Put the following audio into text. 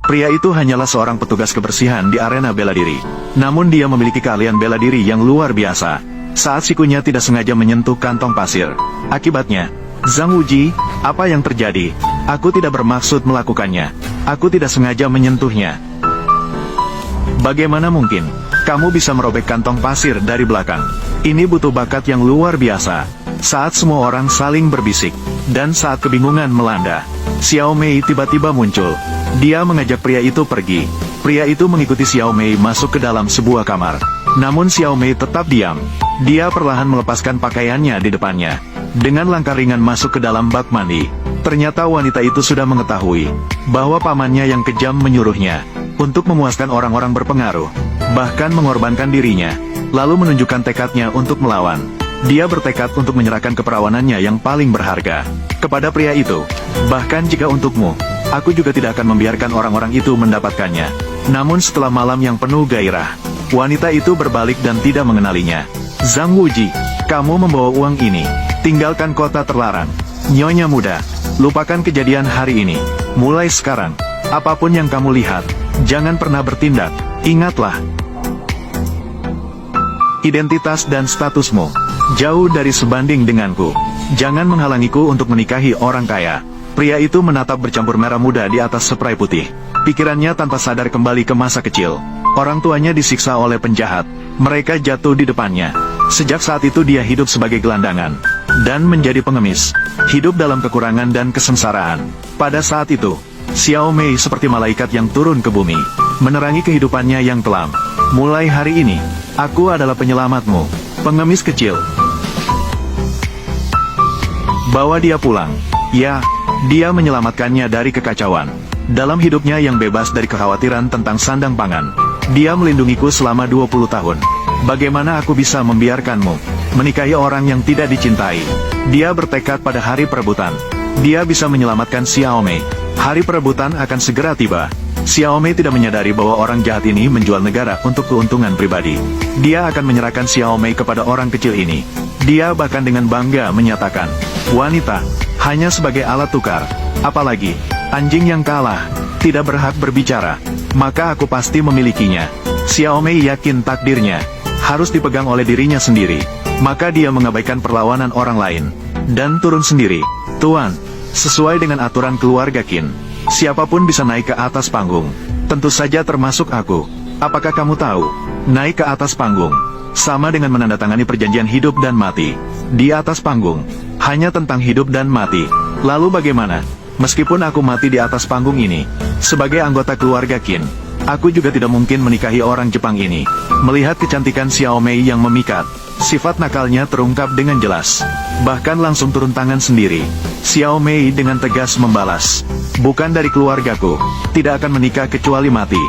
Pria itu hanyalah seorang petugas kebersihan di arena bela diri. Namun dia memiliki keahlian bela diri yang luar biasa. Saat sikunya tidak sengaja menyentuh kantong pasir. Akibatnya, Zhang Wuji, apa yang terjadi? Aku tidak bermaksud melakukannya. Aku tidak sengaja menyentuhnya. Bagaimana mungkin kamu bisa merobek kantong pasir dari belakang? Ini butuh bakat yang luar biasa. Saat semua orang saling berbisik, dan saat kebingungan melanda, Xiao Mei tiba-tiba muncul. Dia mengajak pria itu pergi. Pria itu mengikuti Xiao Mei masuk ke dalam sebuah kamar. Namun Xiao Mei tetap diam. Dia perlahan melepaskan pakaiannya di depannya. Dengan langkah ringan masuk ke dalam bak mandi. Ternyata wanita itu sudah mengetahui bahwa pamannya yang kejam menyuruhnya untuk memuaskan orang-orang berpengaruh, bahkan mengorbankan dirinya, lalu menunjukkan tekadnya untuk melawan. Dia bertekad untuk menyerahkan keperawanannya yang paling berharga kepada pria itu. Bahkan jika untukmu, aku juga tidak akan membiarkan orang-orang itu mendapatkannya. Namun setelah malam yang penuh gairah, wanita itu berbalik dan tidak mengenalinya. Zhang Wuji, kamu membawa uang ini. Tinggalkan kota terlarang. Nyonya muda, lupakan kejadian hari ini. Mulai sekarang, apapun yang kamu lihat, jangan pernah bertindak. Ingatlah, identitas dan statusmu jauh dari sebanding denganku. Jangan menghalangiku untuk menikahi orang kaya. Pria itu menatap bercampur merah muda di atas spray putih. Pikirannya tanpa sadar kembali ke masa kecil. Orang tuanya disiksa oleh penjahat. Mereka jatuh di depannya. Sejak saat itu dia hidup sebagai gelandangan dan menjadi pengemis, hidup dalam kekurangan dan kesengsaraan. Pada saat itu, Xiao Mei seperti malaikat yang turun ke bumi, menerangi kehidupannya yang kelam. Mulai hari ini, aku adalah penyelamatmu, pengemis kecil. Bawa dia pulang. Ya, dia menyelamatkannya dari kekacauan. Dalam hidupnya yang bebas dari kekhawatiran tentang sandang pangan, dia melindungiku selama 20 tahun. Bagaimana aku bisa membiarkanmu menikahi orang yang tidak dicintai? Dia bertekad pada hari perebutan. Dia bisa menyelamatkan Xiao Mei. Hari perebutan akan segera tiba. Xiao Mei tidak menyadari bahwa orang jahat ini menjual negara untuk keuntungan pribadi. Dia akan menyerahkan Xiao Mei kepada orang kecil ini. Dia bahkan dengan bangga menyatakan, wanita hanya sebagai alat tukar. Apalagi, anjing yang kalah tidak berhak berbicara. Maka aku pasti memilikinya. Xiao Mei yakin takdirnya harus dipegang oleh dirinya sendiri. Maka dia mengabaikan perlawanan orang lain dan turun sendiri. Tuan, sesuai dengan aturan keluarga Qin, siapapun bisa naik ke atas panggung. Tentu saja termasuk aku. Apakah kamu tahu, naik ke atas panggung sama dengan menandatangani perjanjian hidup dan mati. Di atas panggung hanya tentang hidup dan mati. Lalu bagaimana? Meskipun aku mati di atas panggung ini sebagai anggota keluarga Qin, aku juga tidak mungkin menikahi orang Jepang ini. Melihat kecantikan Xiao Mei yang memikat, sifat nakalnya terungkap dengan jelas. Bahkan langsung turun tangan sendiri. Xiao Mei dengan tegas membalas, bukan dari keluargaku, tidak akan menikah kecuali mati.